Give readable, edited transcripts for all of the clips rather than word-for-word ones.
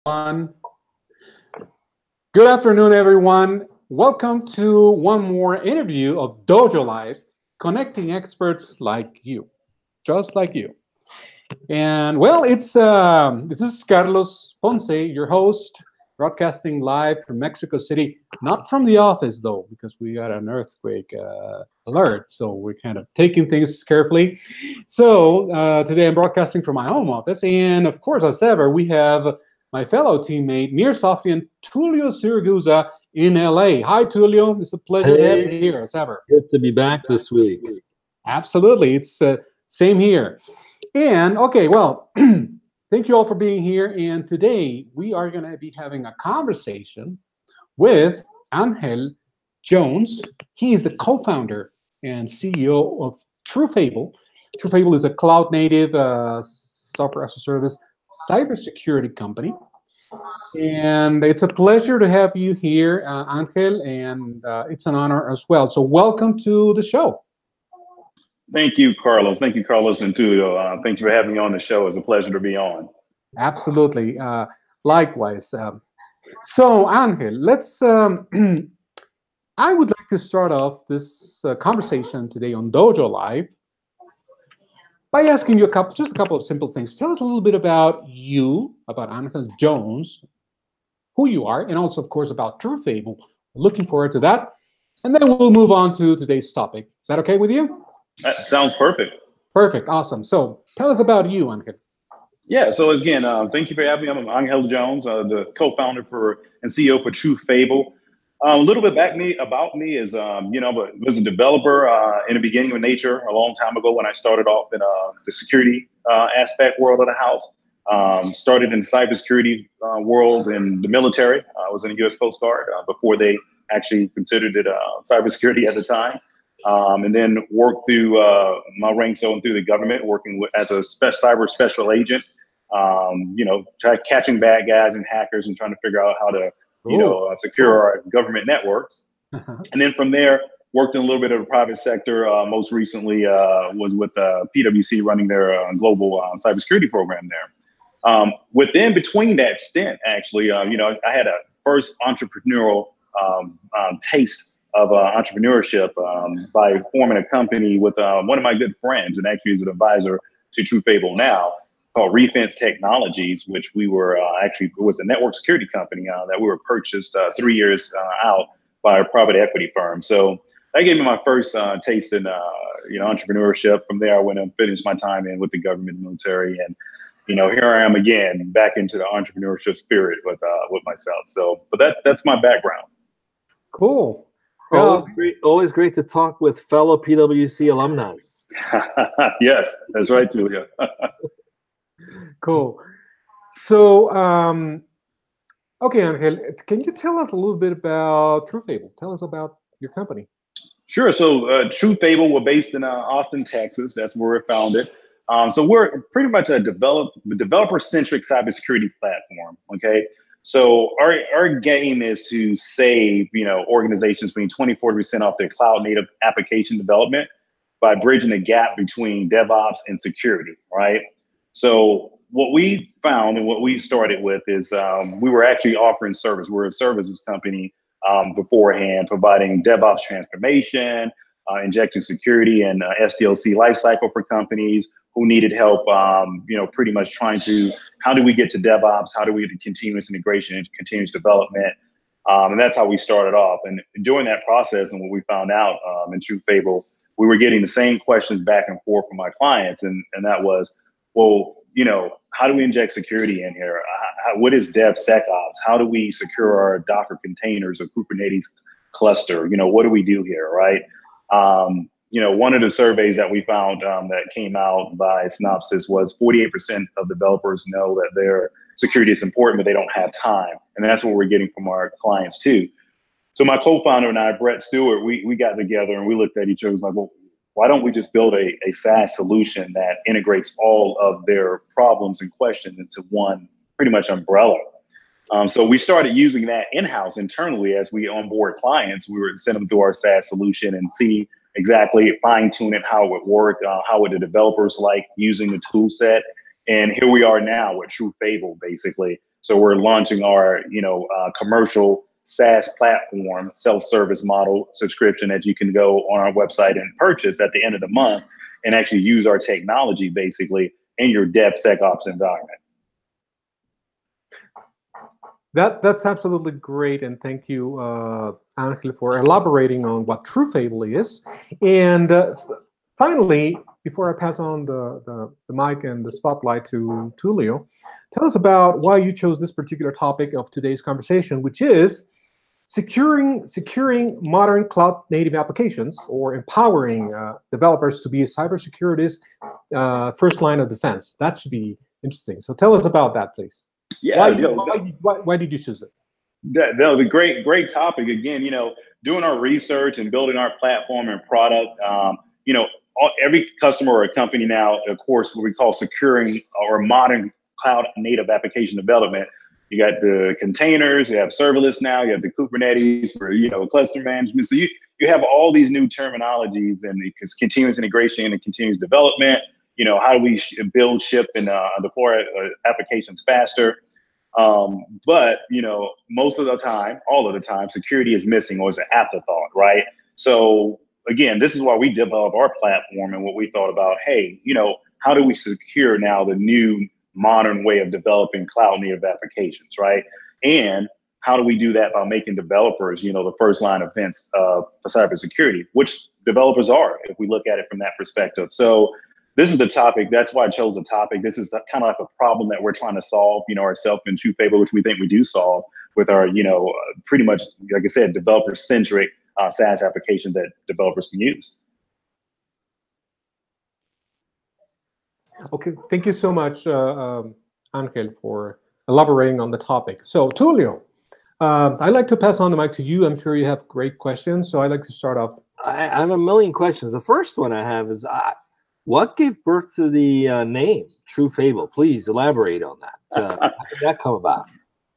everyone. Good afternoon, everyone. Welcome to one more interview of DojoLIVE, connecting experts like you, just like you. And well, this is Carlos Ponce, your host, broadcasting live from Mexico City. Not from the office though, because we got an earthquake alert, so we're kind of taking things carefully. So today I'm broadcasting from my home office, and of course, as ever, we have my fellow teammate Nearsoftian Tulio Siragusa in LA. Hi, Tulio. It's a pleasure to have you here as ever. Good to be back this week. Absolutely. It's same here. And okay, well, thank you all for being here. And today we are going to be having a conversation with Angel Jones. He is the co-founder and CEO of truFable. truFable is a cloud-native software as a service cybersecurity company. And it's a pleasure to have you here, Angel, and it's an honor as well. So welcome to the show. Thank you, Carlos. Thank you, Carlos and Tulio. Thank you for having me on the show. It's a pleasure to be on. Absolutely. Likewise. So, Angel, let's. I would like to start off this conversation today on DojoLIVE by asking you just a couple of simple things. Tell us a little bit about you, about Angel Jones, who you are, and also, of course, about truFable. Looking forward to that. And then we'll move on to today's topic. Is that okay with you? That sounds perfect. Perfect. Awesome. So tell us about you, Angel. Yeah. So again, thank you for having me. I'm Angel Jones, the co-founder and CEO for truFable. A little bit about me is, I was a developer in the beginning of nature a long time ago when I started off in the security aspect world of the house. Started in the cybersecurity world in the military. I was in the U.S. Coast Guard before they actually considered it cybersecurity at the time. And then worked through my ranks on through the government, working as a cyber special agent, catching bad guys and hackers and trying to figure out how to, secure our government networks. And then from there, worked in a little bit of the private sector. Most recently was with PwC running their global cybersecurity program there. Within between that stint, actually, I had a first entrepreneurial taste of entrepreneurship by forming a company with one of my good friends, and actually is an advisor to truFable now, called Refense Technologies, which we were it was a network security company that we were purchased 3 years out by a private equity firm. So that gave me my first taste in entrepreneurship. From there, I went and finished my time in with the government, military, and here I am again back into the entrepreneurship spirit with myself. So, but that's my background. Cool. Always great to talk with fellow PwC alumni. Yes, that's right, Tulio. Cool. So, okay, Angel, can you tell us a little bit about truFable? Tell us about your company. Sure. So, truFable, we're based in Austin, Texas. That's where we're founded. So we're pretty much a developer-centric cybersecurity platform. Okay. So our game is to save, organizations between 20-40% off their cloud-native application development by bridging the gap between DevOps and security, right? So what we found and what we started with is we were actually offering service. We're a services company beforehand, providing DevOps transformation, injecting security and SDLC lifecycle for companies who needed help, pretty much trying to, how do we get to DevOps? How do we get to continuous integration and continuous development? And that's how we started off. And during that process and what we found out in truFable, we were getting the same questions back and forth from my clients. And that was, well, how do we inject security in here? What is DevSecOps? How do we secure our Docker containers or Kubernetes cluster? What do we do here, right? One of the surveys that we found that came out by Synopsys was 48% of developers know that their security is important, but they don't have time. And that's what we're getting from our clients too. So my co-founder and I, Brett Stewart, we got together and we looked at each other and was like, well, why don't we just build a SaaS solution that integrates all of their problems and questions into one pretty much umbrella? So we started using that in-house internally as we onboard clients. We would send them through our SaaS solution and see exactly, fine tune it, how it would work, how would the developers like using the tool set. And here we are now with truFable, basically So we're launching our, commercial SaaS platform, self-service model subscription that you can go on our website and purchase at the end of the month and actually use our technology basically in your DevSecOps environment. That's absolutely great, and thank you, Angel, for elaborating on what truFable is. And finally, before I pass on the mic and the spotlight to Tulio, tell us about why you chose this particular topic of today's conversation, which is securing modern cloud-native applications, or empowering developers to be a cybersecurity's first line of defense. That should be interesting. So tell us about that, please. Yeah, why did you choose it? The great topic. Again, doing our research and building our platform and product. Every customer or a company now, of course, what we call securing or modern cloud native application development. You got the containers, you have serverless now, you have the Kubernetes for cluster management. So you have all these new terminologies, and because continuous integration and continuous development. How do we build, ship, and deploy applications faster? But most of the time, all of the time, security is missing or is an afterthought, right? So again, this is why we developed our platform and what we thought about. Hey, how do we secure now the new modern way of developing cloud native applications, right? And how do we do that by making developers, the first line of defense for cybersecurity, which developers are, if we look at it from that perspective. So this is the topic. That's why I chose the topic. This is kind of like a problem that we're trying to solve, ourselves in truFable, which we think we do solve with our, pretty much, like I said, developer-centric SaaS applications that developers can use. Okay, thank you so much, Angel, for elaborating on the topic. So, Tulio, I'd like to pass on the mic to you. I'm sure you have great questions, so I'd like to start off. I have a million questions. The first one I have is, what gave birth to the name truFable? Please elaborate on that. How did that come about?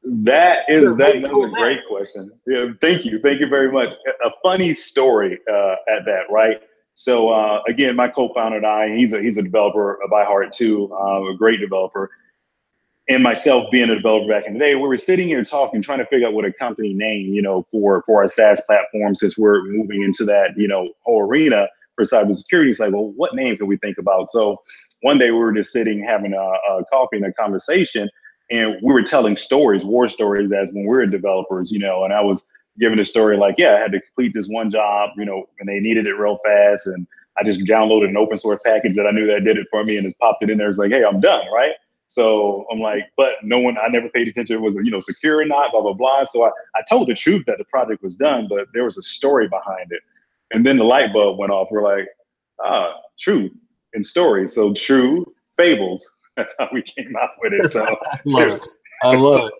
That's a great question. Yeah, thank you very much. A funny story at that, right? So again, my co-founder and I, he's a developer by heart too, a great developer. And myself being a developer back in the day, we were sitting here talking, trying to figure out what a company name, for our SaaS platform, since we're moving into that, whole arena for cybersecurity. It's like, well, what name can we think about? So one day we were just sitting, having a coffee and a conversation, and we were telling stories, war stories, as when we were developers, and I was giving a story like, yeah, I had to complete this one job, and they needed it real fast. And I just downloaded an open source package that I knew that did it for me and just popped it in there. It's like, hey, I'm done, right? So I'm like, but I never paid attention. It was, secure or not, blah, blah, blah. So I told the truth that the project was done, but there was a story behind it. And then the light bulb went off. We're like, truth and stories. So truFables. That's how we came out with it. So I love it. I love it.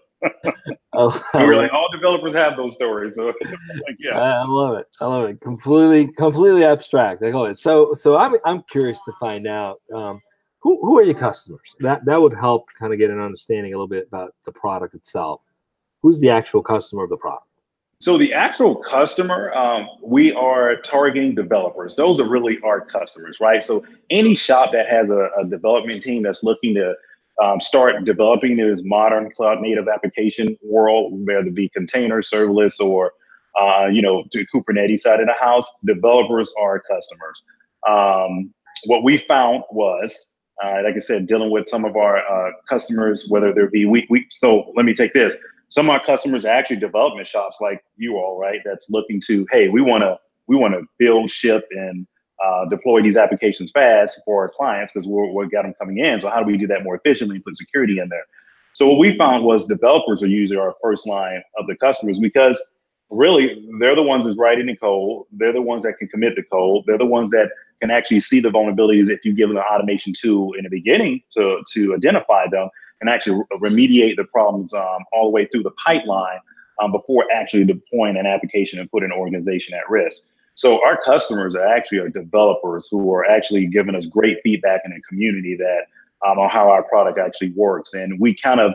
We were like, all developers have those stories. So like, yeah. I love it. I love it. Completely abstract. I love it. So I'm curious to find out who are your customers? That would help kind of get an understanding a little bit about the product itself. Who's the actual customer of the product? So the actual customer, we are targeting developers. Those are really our customers, right? So any shop that has a development team that's looking to start developing this modern cloud native application world, whether it be container, serverless, or to Kubernetes side of the house, developers are customers. What we found was, like I said, dealing with some of our customers, whether there be so let me take this. Some of our customers are actually development shops like you all, right? That's looking to, hey, we want to build, ship, and deploy these applications fast for our clients because we got them coming in. So how do we do that more efficiently and put security in there? So what we found was developers are usually our first line of the customers, because really they're the ones that's writing the code. They're the ones that can commit the code. They're the ones that can actually see the vulnerabilities if you give them an automation tool in the beginning to identify them and actually remediate the problems all the way through the pipeline before actually deploying an application and putting an organization at risk. So our customers are actually developers who are actually giving us great feedback in the community that on how our product actually works. And we kind of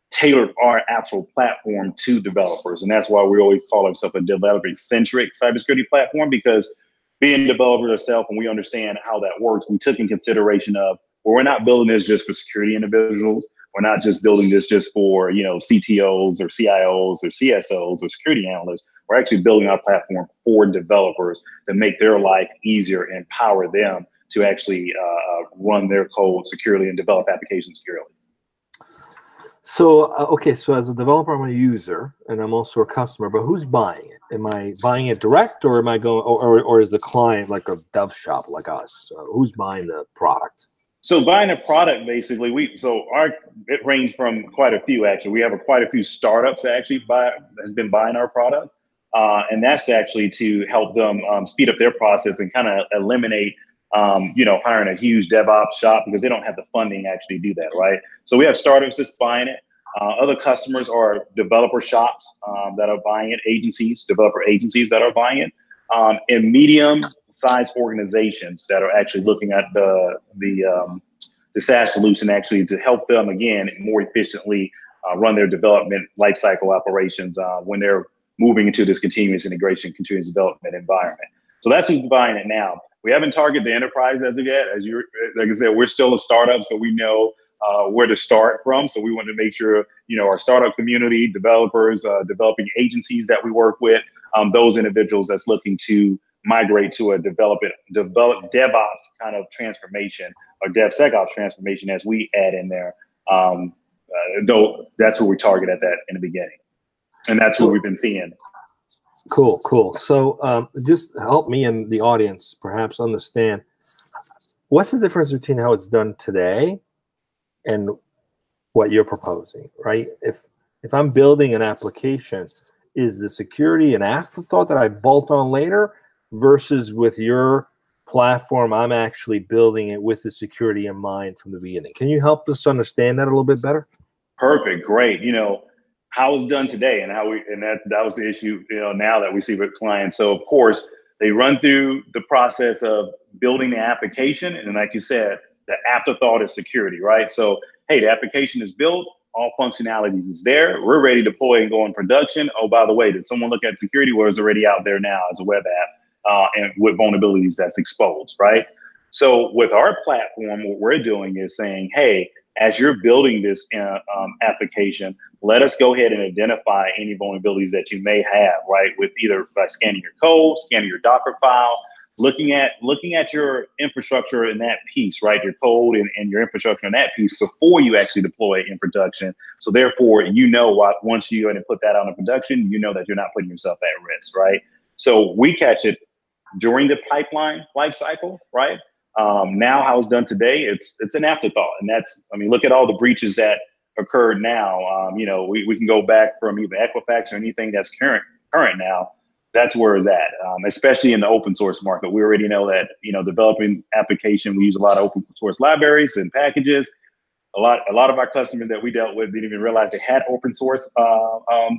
tailored our actual platform to developers. And that's why we always call ourselves a developer-centric cybersecurity platform, because being developers ourselves and we understand how that works, we took in consideration of, well, we're not building this just for security individuals. We're not just building this just for, CTOs or CIOs or CSOs or security analysts. We're actually building our platform for developers to make their life easier and empower them to actually run their code securely and develop applications securely. So, okay, so as a developer, I'm a user, and I'm also a customer, but who's buying it? Am I buying it direct, or am I going, or is the client like a dev shop like us? Who's buying the product? So buying a product, basically, it ranged from quite a few, actually. We have quite a few startups that actually has been buying our product. And that's actually to help them speed up their process and kind of eliminate hiring a huge DevOps shop, because they don't have the funding to actually do that, right? So we have startups that's buying it. Other customers are developer shops that are buying it, developer agencies that are buying it, and medium-sized organizations that are actually looking at the SaaS solution actually to help them, again, more efficiently run their development lifecycle operations when they're moving into this continuous integration, continuous development environment. So that's who's buying it now. We haven't targeted the enterprise as of yet. Like I said, we're still a startup, so we know where to start from. So we want to make sure, our startup community, developers, developing agencies that we work with, those individuals that's looking to migrate to a develop DevOps kind of transformation or DevSecOps transformation, as we add in there. Though that's who we target at that in the beginning. And that's what we've been seeing. Cool. So just help me and the audience perhaps understand, what's the difference between how it's done today and what you're proposing, right? If I'm building an application, is the security an afterthought that I bolt on later, versus with your platform, I'm actually building it with the security in mind from the beginning? Can you help us understand that a little bit better? Perfect. Great. How it's done today, and that was the issue, now that we see with clients. So of course, they run through the process of building the application. And like you said, the afterthought is security, right? So, hey, the application is built, all functionalities is there. We're ready to deploy and go in production. Oh, by the way, did someone look at security? Well, it's already out there now as a web app and with vulnerabilities that's exposed, right? So with our platform, what we're doing is saying, hey, as you're building this application, let us go ahead and identify any vulnerabilities that you may have, right? With either by scanning your code, scanning your Docker file, looking at your infrastructure in that piece, right? Your code and your infrastructure in that piece before you actually deploy it in production. So therefore, once you go ahead and put that on a production, you know that you're not putting yourself at risk, right? So we catch it during the pipeline lifecycle, right? Now, how it's done today, it's an afterthought, and look at all the breaches that occurred now. We can go back from either Equifax or anything that's current now. That's where it's at, especially in the open source market. We already know that developing application, we use a lot of open source libraries and packages. A lot of our customers that we dealt with didn't even realize they had open source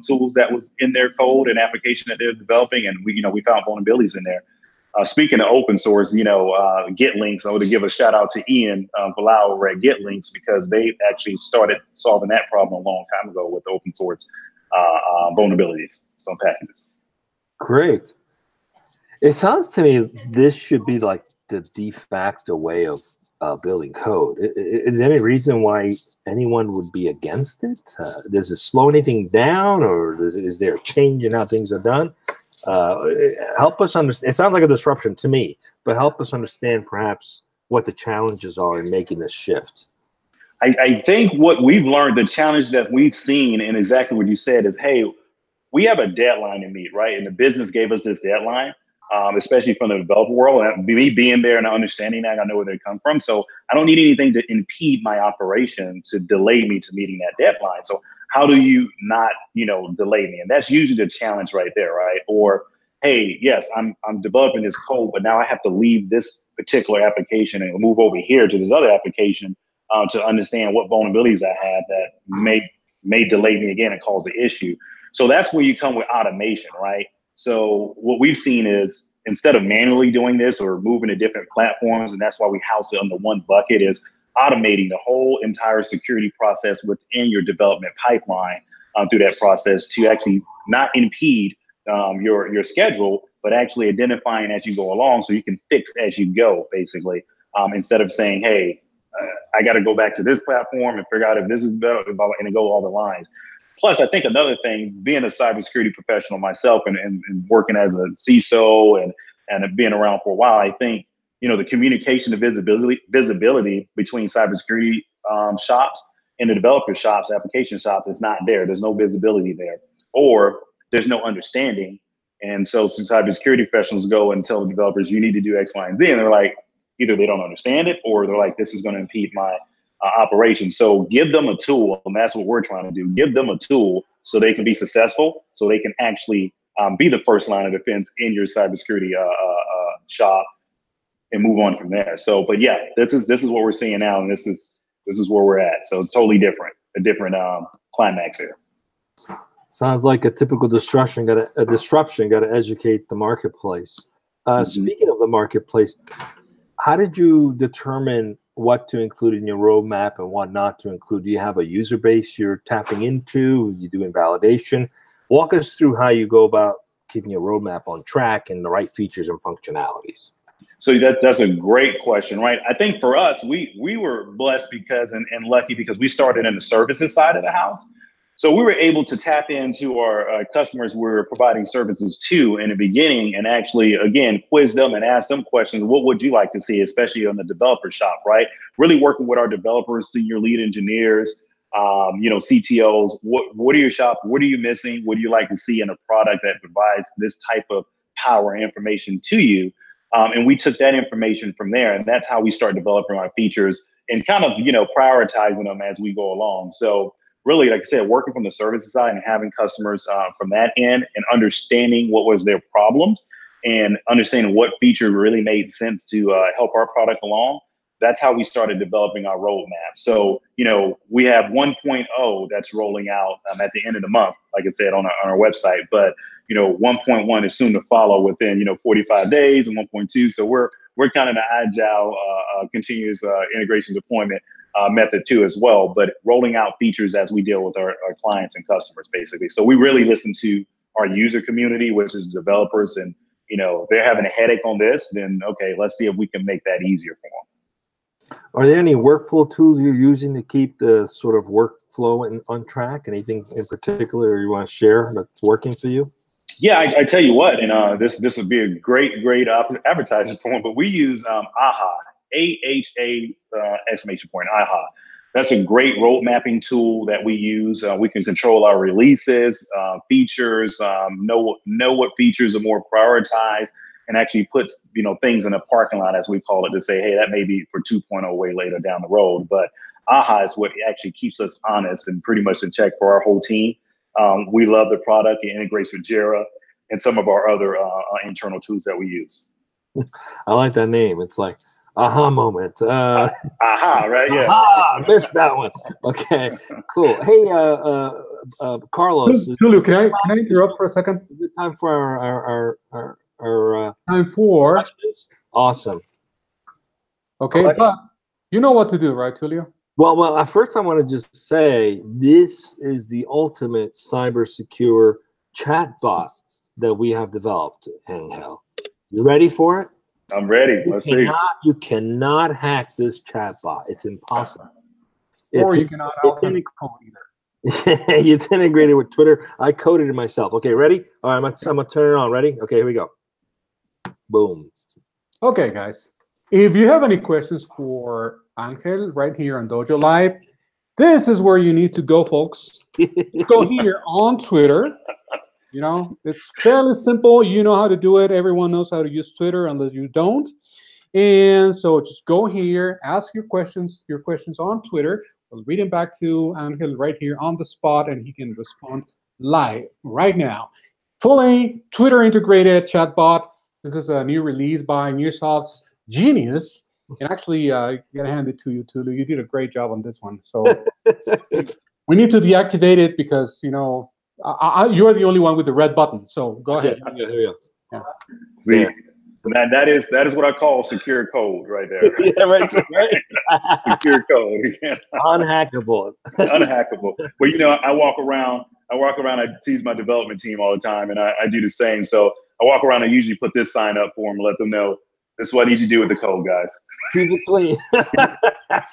tools that was in their code and application that they're developing, and we found vulnerabilities in there. Speaking of open source, GitLinks, I want to give a shout out to Ian Falau over at GitLinks, because they actually started solving that problem a long time ago with open source vulnerabilities, some packages. Great. It sounds to me this should be like the de facto way of building code. Is there any reason why anyone would be against it? Does it slow anything down, or is there a change in how things are done? Help us understand. It sounds like a disruption to me, but help us understand perhaps what the challenges are in making this shift. I think what we've learned, the challenge that we've seen, and exactly what you said, is, hey, we have a deadline to meet, right? And the business gave us this deadline, especially from the developer world. And me being there and understanding that, I know where they come from. So I don't need anything to impede my operation to delay me to meeting that deadline. So how do you not, delay me? And that's usually the challenge right there, right? Or, hey, yes, I'm developing this code, but now I have to leave this particular application and move over here to this other application to understand what vulnerabilities I have that may delay me again and cause the issue. So that's where you come with automation, right? So what we've seen is, instead of manually doing this or moving to different platforms, and that's why we house it under one bucket, is automating the whole entire security process within your development pipeline through that process to actually not impede your schedule, but actually identifying as you go along so you can fix as you go, basically, instead of saying, hey, I got to go back to this platform and figure out if this is better, and go all the lines. Plus, I think another thing, being a cybersecurity professional myself and working as a CISO and being around for a while, I think, the communication and visibility between cybersecurity shops and the developer shops, application shops, is not there. There's no visibility there, or there's no understanding. And so cybersecurity professionals go and tell the developers, you need to do X, Y, and Z. And they're like, either they don't understand it, or they're like, this is going to impede my operation. So give them a tool, and that's what we're trying to do. Give them a tool so they can be successful, so they can actually be the first line of defense in your cybersecurity shop, and move on from there. So, but yeah, this is what we're seeing now, and this is where we're at. So it's totally different, a different climax here. Sounds like a typical disruption. Got to educate the marketplace. Speaking of the marketplace, how did you determine what to include in your roadmap and what not to include? Do you have a user base you're tapping into? Are you doing validation? Walk us through how you go about keeping your roadmap on track and the right features and functionalities. So that's a great question, right? I think for us, we were blessed because and lucky because we started in the services side of the house. So we were able to tap into our customers we're providing services to in the beginning, and actually, again, quiz them and ask them questions. What would you like to see, especially on the developer shop, right? Really working with our developers, senior lead engineers, CTOs. What are your shop? What are you missing? What do you like to see in a product that provides this type of power and information to you? And we took that information from there, and that's how we start developing our features and kind of, prioritizing them as we go along. So really, like I said, working from the services side and having customers from that end and understanding what was their problems and understanding what feature really made sense to help our product along. That's how we started developing our roadmap. So, we have 1.0 that's rolling out at the end of the month, like I said, on our website. But, 1.1 is soon to follow within, 45 days, and 1.2. So we're kind of the agile continuous integration deployment method too as well, but rolling out features as we deal with our clients and customers, basically. So we really listen to our user community, which is developers, and they're having a headache on this, then okay, let's see if we can make that easier for them. Are there any workflow tools you're using to keep the sort of workflow on track? Anything in particular you want to share that's working for you? Yeah, I tell you what, and this would be a great advertising for them, but we use AHA. Exclamation point, AHA. That's a great road mapping tool that we use. We can control our releases, features, know what features are more prioritized, and actually puts things in a parking lot, as we call it, to say, hey, that may be for 2.0 way later down the road. But AHA is what actually keeps us honest and pretty much in check for our whole team. We love the product. It integrates with Jira and some of our other internal tools that we use. I like that name. It's like aha moment. Aha, right? Yeah. Aha, missed that one. Okay, cool. Hey, Carlos. Julio, can I interrupt for a second? Is it time for our time for questions? Awesome. Okay, but you know what to do, right, Julio? Well, first I want to just say this is the ultimate cyber secure chatbot that we have developed, Angel. You ready for it? I'm ready. Let's see. You cannot hack this chatbot. It's impossible. Or you cannot code either. It's integrated with Twitter. I coded it myself. Okay, ready? All right, I'm gonna turn it on. Ready? Okay, here we go. Boom. Okay, guys. If you have any questions for Angel right here on DojoLIVE, this is where you need to go, folks. Go here on Twitter. It's fairly simple. You know how to do it. Everyone knows how to use Twitter unless you don't. And so just go here, ask your questions on Twitter. We'll read them back to Angel right here on the spot, and he can respond live right now. Fully Twitter integrated chatbot. This is a new release by Nearsoft's Genius. And actually, I gotta hand it to you, Tulu. You did a great job on this one. So we need to deactivate it because you're the only one with the red button. So go ahead. Yeah. See, man, that is what I call secure code right there. Yeah, right. Secure code. Unhackable. Unhackable. But I walk around. I tease my development team all the time, and I do the same. So I walk around. I usually put this sign up for them, let them know, This is what I need you to do with the code, guys. Keep it clean.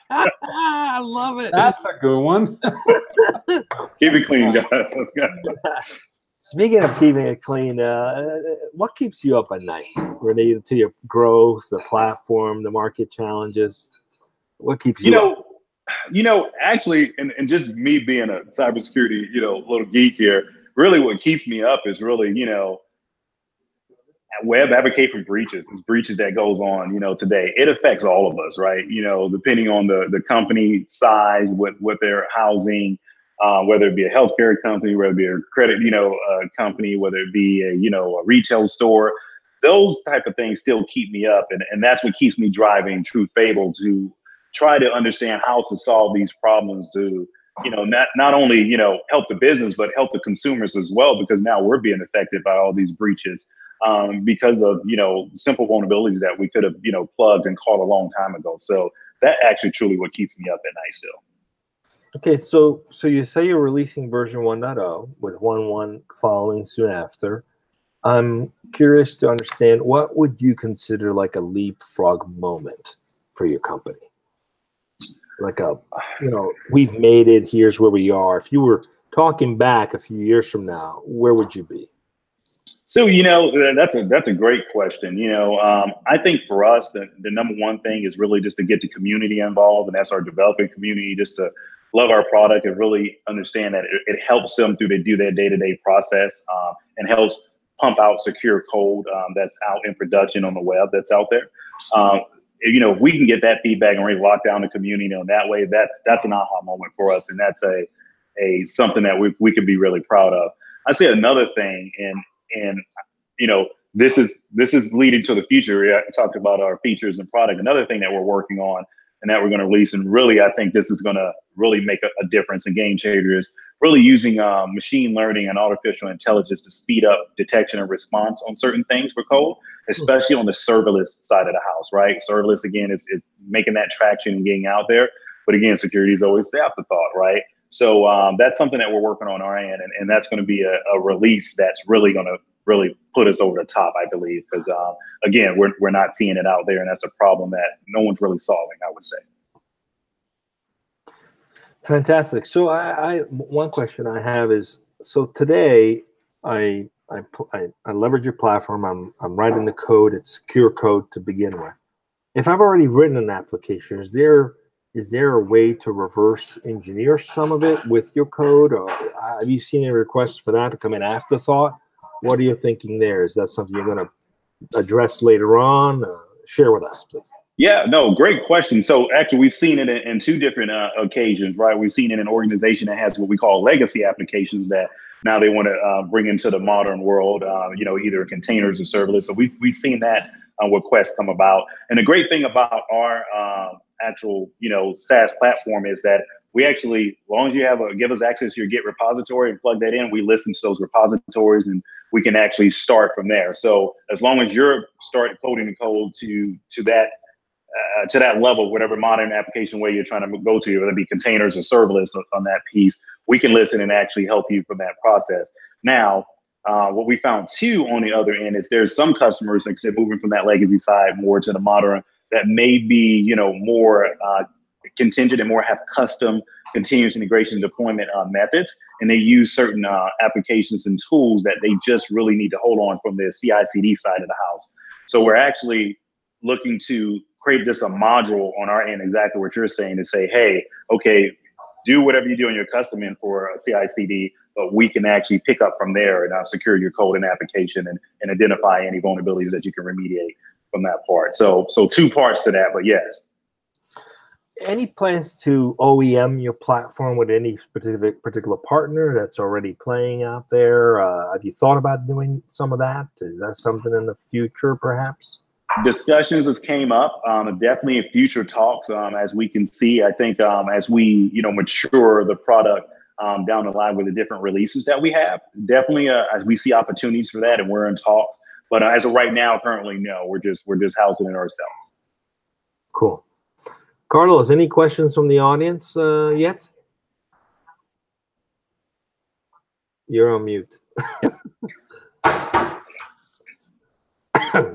I love it. That's a good one. Keep it clean, guys. Let's go. Speaking of keeping it clean, what keeps you up at night related to your growth, the platform, the market challenges? What keeps you up? Actually, and just me being a cybersecurity, little geek here, really what keeps me up is really, web application breaches, these breaches that goes on, today. It affects all of us, right? Depending on the company size, what they're housing, whether it be a healthcare company, whether it be a credit, company, whether it be a retail store, those type of things still keep me up. And that's what keeps me driving truFable to try to understand how to solve these problems to, not only, help the business, but help the consumers as well, because now we're being affected by all these breaches because of, simple vulnerabilities that we could have, plugged and caught a long time ago. So that actually truly what keeps me up at night still. Okay, so you say you're releasing version 1.0 with 1.1 following soon after. I'm curious to understand, what would you consider like a leapfrog moment for your company? Like we've made it, here's where we are. If you were talking back a few years from now, where would you be? So, that's a great question. I think for us, the number one thing is really just to get the community involved, and that's our developing community, just to love our product and really understand that it helps them through do their day-to-day process and helps pump out secure code that's out in production on the web that's out there. If we can get that feedback and really lock down the community on that way, that's an aha moment for us, and that's a something that we could be really proud of. I say another thing, and this is leading to the future. I talked about our features and product. Another thing that we're working on and that we're going to release, and really I think this is going to really make a difference in game changer, is really using machine learning and artificial intelligence to speed up detection and response on certain things for code, especially on the serverless side of the house, right? Serverless, again, is making that traction and getting out there. But again, security is always the afterthought, right? So that's something that we're working on our end, and that's going to be a release that's really going to really put us over the top, I believe, because again, we're not seeing it out there, and that's a problem that no one's really solving, I would say. Fantastic. So one question I have is, so today I leverage your platform. I'm writing the code. It's secure code to begin with. If I've already written an application, is there a way to reverse engineer some of it with your code? Or have you seen any requests for that to come in afterthought? What are you thinking there? Is that something you're going to address later on? Share with us, please. Yeah, no, great question. So actually, we've seen it in two different occasions, right? We've seen it in an organization that has what we call legacy applications that now they want to bring into the modern world, either containers or serverless. So we've seen that request come about. And the great thing about our actual, SaaS platform is that we actually, as long as you give us access to your Git repository and plug that in, we listen to those repositories and we can actually start from there. So as long as you're starting coding the code to that level, whatever modern application way you're trying to go to, whether it be containers or serverless on that piece, we can listen and actually help you from that process. Now, what we found too on the other end is there's some customers, like I said, moving from that legacy side more to the modern, that may be, more contingent and more have custom continuous integration deployment methods. And they use certain applications and tools that they just really need to hold on from the CI/CD side of the house. So we're actually looking to create just a module on our end, exactly what you're saying, to say, hey, okay, do whatever you do in your custom end for a CI/CD, but we can actually pick up from there and secure your code and application and identify any vulnerabilities that you can remediate from that part. So two parts to that, but yes. Any plans to OEM your platform with any particular partner that's already playing out there? Have you thought about doing some of that? Is that something in the future, perhaps? Discussions has came up, definitely in future talks. As we can see, I think as we mature the product down the line with the different releases that we have, definitely as we see opportunities for that, and we're in talks. But as of right now, currently, no, we're just housing it ourselves. Cool. Carlos, any questions from the audience yet? You're on mute.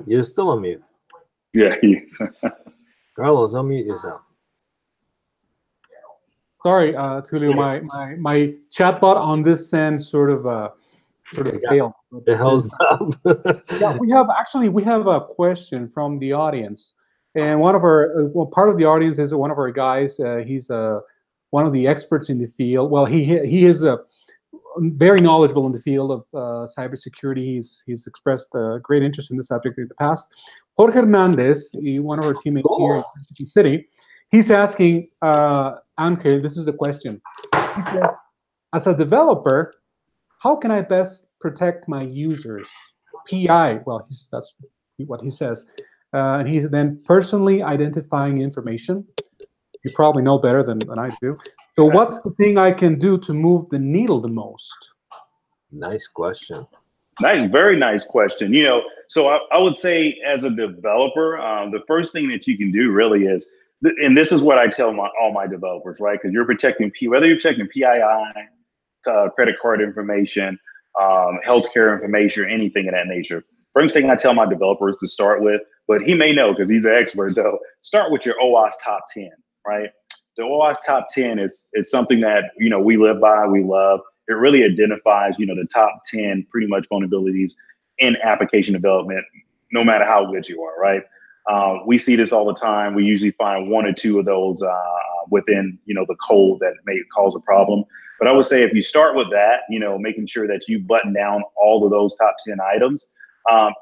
You're still on mute. Yeah, he is. Carlos, unmute yourself. Sorry, Tulio, my chatbot on this end sort of failed. The hell's up. Yeah, we have a question from the audience, and one of our part of the audience is one of our guys. He's one of the experts in the field. Well, he is very knowledgeable in the field of cybersecurity. He's expressed great interest in the subject in the past. Jorge Hernandez, one of our teammates here in Mexico City, he's asking Angel. This is the question. He says, as a developer, how can I best protect my users? PI, well, that's what he says. And he's then personally identifying information. You probably know better than I do. So what's the thing I can do to move the needle the most? Nice question. Nice, very nice question. So I would say as a developer, the first thing that you can do really is, and this is what I tell all my developers, right? Because you're protecting whether you're protecting PII, credit card information, healthcare information, anything of that nature. First thing I tell my developers to start with, but he may know because he's an expert though, start with your OWASP top 10, right? The OWASP top 10 is something that, we live by, we love. It really identifies, the top 10 pretty much vulnerabilities in application development, no matter how good you are, right? We see this all the time. We usually find one or two of those within, the code that may cause a problem. But I would say if you start with that, making sure that you button down all of those top 10 items.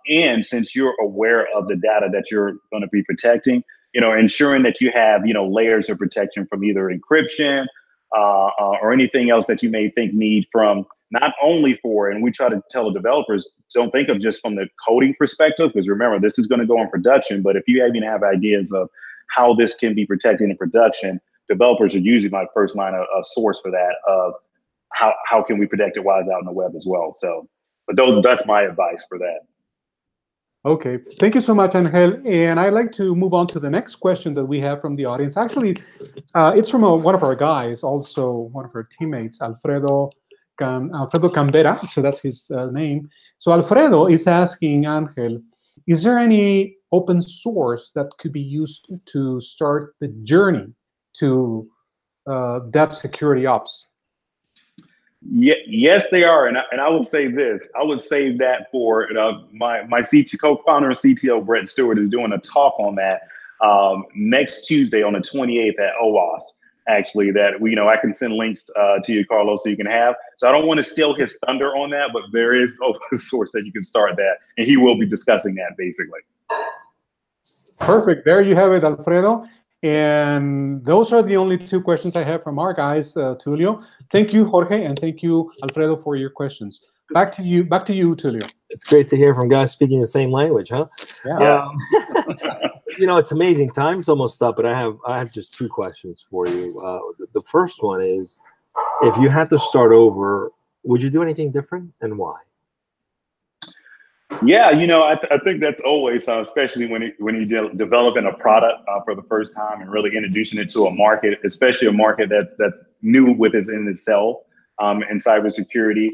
And since you're aware of the data that you're going to be protecting, ensuring that you have, layers of protection from either encryption or anything else that you may think need from not only for, and we try to tell the developers, don't think of just from the coding perspective, because remember, this is going to go in production. But if you even have ideas of how this can be protected in production, developers are usually my first line of source for that of how can we protect it while it's out in the web as well. So, but that's my advice for that. Okay, thank you so much, Angel. And I'd like to move on to the next question that we have from the audience. Actually, it's from one of our guys, also one of our teammates, Alfredo Cambera. So that's his name. So Alfredo is asking Angel, is there any open source that could be used to start the journey to dev security ops? Yes, they are. And I will say this. I would save that for my co-founder and CTO, Brett Stewart, is doing a talk on that next Tuesday on the 28th at OWASP. Actually, that I can send links to you, Carlos, so you can have. So I don't want to steal his thunder on that, but there is open source that you can start that. And he will be discussing that basically. Perfect. There you have it, Alfredo. And those are the only two questions I have from our guys, Tulio. Thank you, Jorge, and thank you, Alfredo, for your questions. Back to you, Tulio. It's great to hear from guys speaking the same language, huh? Yeah. It's amazing. Time's almost up, but I have just two questions for you. The first one is, if you had to start over, would you do anything different, and why? Yeah, I think that's always, especially when you're developing a product for the first time and really introducing it to a market, especially a market that's new within itself in cybersecurity.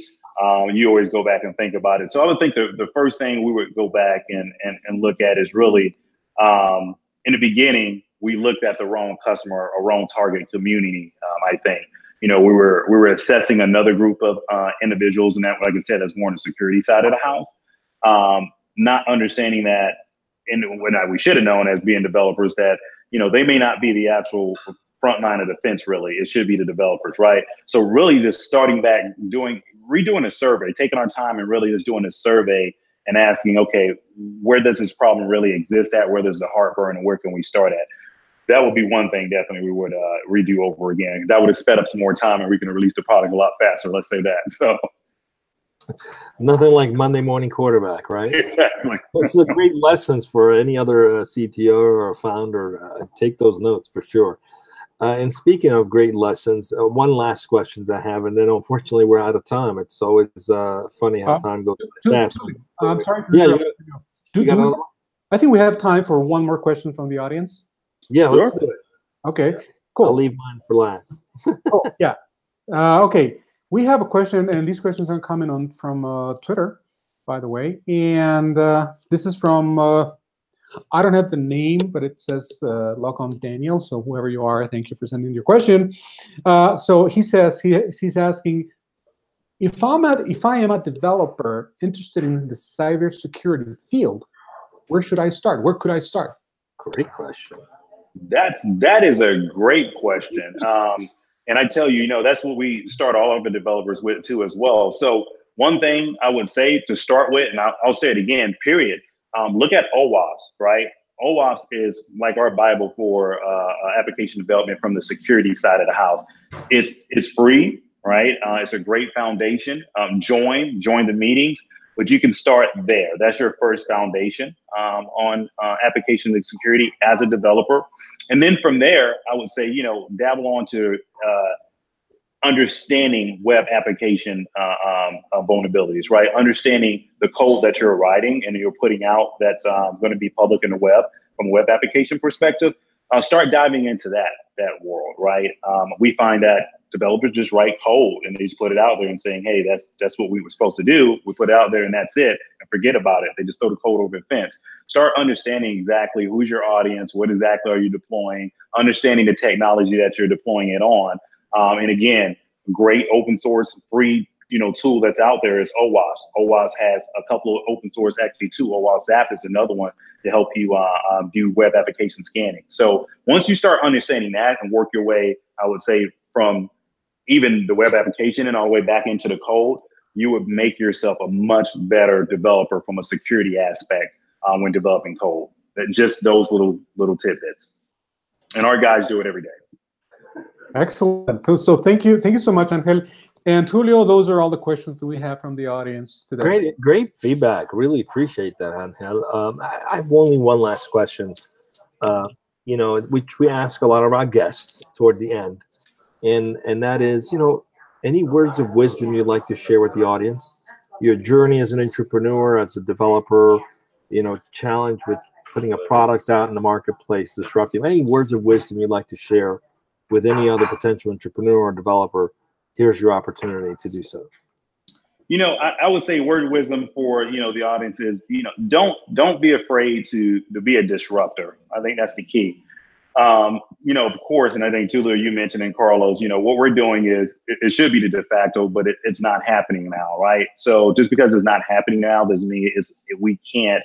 You always go back and think about it. So I would think the first thing we would go back and look at is really, in the beginning, we looked at the wrong customer or wrong target community. I think, we were assessing another group of individuals, and that, like I said, that's more on the security side of the house. Not understanding that, and we should have known as being developers that, they may not be the actual front line of defense, really. It should be the developers, right? So really just starting back, redoing a survey, taking our time and really just doing a survey and asking, okay, where does this problem really exist at? Where does the heartburn, and where can we start at? That would be one thing definitely we would redo over again. That would have sped up some more time and we can release the product a lot faster, let's say that. So. Nothing like Monday morning quarterback, right? Exactly. It's a great lessons for any other CTO or founder. Take those notes for sure. And speaking of great lessons, one last question I have, and then unfortunately we're out of time. It's always funny how time goes fast. I'm sorry. I think we have time for one more question from the audience. Yeah, let's do it. Okay, cool. I'll leave mine for last. Oh, yeah. Okay. We have a question, and these questions are coming from Twitter, by the way. And this is from I don't have the name, but it says Locom Daniel. So whoever you are, thank you for sending your question. So he says he's asking, if I am a developer interested in the cybersecurity field, where should I start? Where could I start? Great question. That is a great question. And I tell you, that's what we start all of the developers with too as well. So one thing I would say to start with, and I'll say it again, period. Look at OWASP, right? OWASP is like our Bible for application development from the security side of the house. It's free, right? It's a great foundation. Join the meetings, but you can start there. That's your first foundation on application security as a developer. And then from there, I would say, dabble onto understanding web application vulnerabilities, right? Understanding the code that you're writing and you're putting out that's going to be public in the web from a web application perspective. Start diving into that world, right? We find that developers just write code and they just put it out there and saying, hey, that's what we were supposed to do. We put it out there and that's it, and forget about it. They just throw the code over the fence. Start understanding exactly who's your audience, what exactly are you deploying, understanding the technology that you're deploying it on. And again, great open source free tool that's out there is OWASP. OWASP has a couple of open source, actually two. OWASP Zap is another one to help you do web application scanning. So once you start understanding that and work your way, I would say, from even the web application and all the way back into the code, you would make yourself a much better developer from a security aspect when developing code. Just those little tidbits. And our guys do it every day. Excellent. So thank you so much, Angel. And Julio, those are all the questions that we have from the audience today. Great feedback. Really appreciate that, Angel. I have only one last question, which we ask a lot of our guests toward the end. And that is, any words of wisdom you'd like to share with the audience? Your journey as an entrepreneur, as a developer, challenge with putting a product out in the marketplace, disruptive. Any words of wisdom you'd like to share with any other potential entrepreneur or developer? Here's your opportunity to do so. I would say word of wisdom for, the audience is, don't be afraid to be a disruptor. I think that's the key. Of course, and I think Tulio, you mentioned, and Carlos, what we're doing is it should be the de facto, but it's not happening now, right? So just because it's not happening now doesn't mean we can't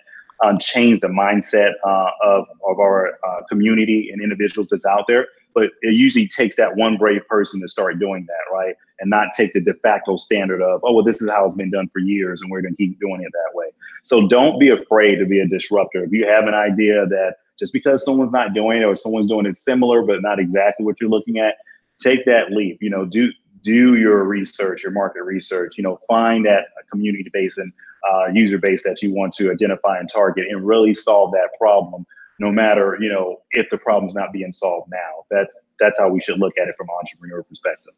change the mindset of our community and individuals that's out there. But it usually takes that one brave person to start doing that, right? And not take the de facto standard of, oh, well, this is how it's been done for years and we're going to keep doing it that way. So don't be afraid to be a disruptor. If you have an idea that just because someone's not doing it or someone's doing it similar but not exactly what you're looking at, take that leap. Do your research, your market research. Find that community base and user base that you want to identify and target, and really solve that problem. No matter if the problem's not being solved now. That's how we should look at it from an entrepreneur perspective.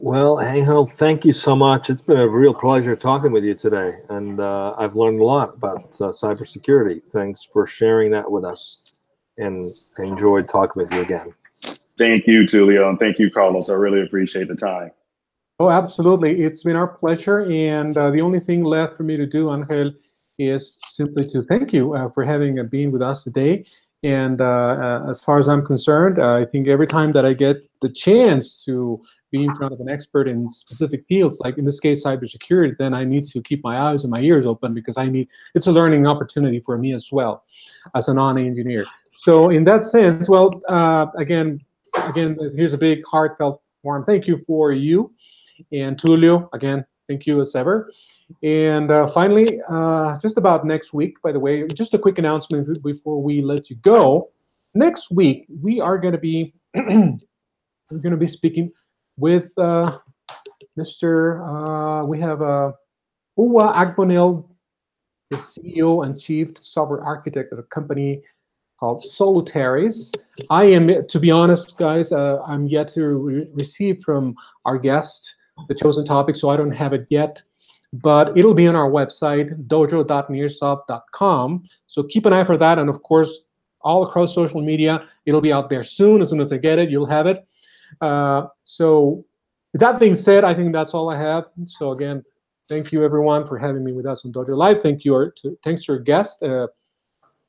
Well, Angel, thank you so much. It's been a real pleasure talking with you today, and I've learned a lot about cybersecurity. Thanks for sharing that with us, and I enjoyed talking with you again. Thank you, Tulio, and thank you, Carlos. I really appreciate the time. Oh, absolutely. It's been our pleasure, and the only thing left for me to do, Angel, is simply to thank you for having been with us today. And as far as I'm concerned, I think every time that I get the chance to be in front of an expert in specific fields, like in this case, cybersecurity, then I need to keep my eyes and my ears open, because it's a learning opportunity for me as well as a non-engineer. So in that sense, well, again, here's a big heartfelt warm thank you for you. And Tulio, again, thank you as ever. And finally, just about next week, by the way, just a quick announcement before we let you go. Next week, we are going to be speaking with we have Uwa Agbonil, the CEO and Chief Software Architect of a company called Solutaries. I am, to be honest, guys, I'm yet to receive from our guest the chosen topic, so I don't have it yet. But it'll be on our website, dojo.nearsoft.com. So keep an eye for that. And of course, all across social media, it'll be out there soon. As soon as I get it, you'll have it. So with that being said, I think that's all I have. So again, Thank you, everyone, for having me with us on Dojo Live. Thanks to your guest, and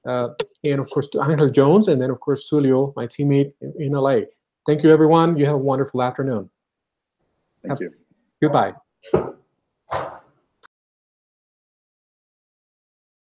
of course to Angel Jones, and then of course Julio, my teammate in LA. Thank you, everyone. You have a wonderful afternoon. Thank you. Goodbye.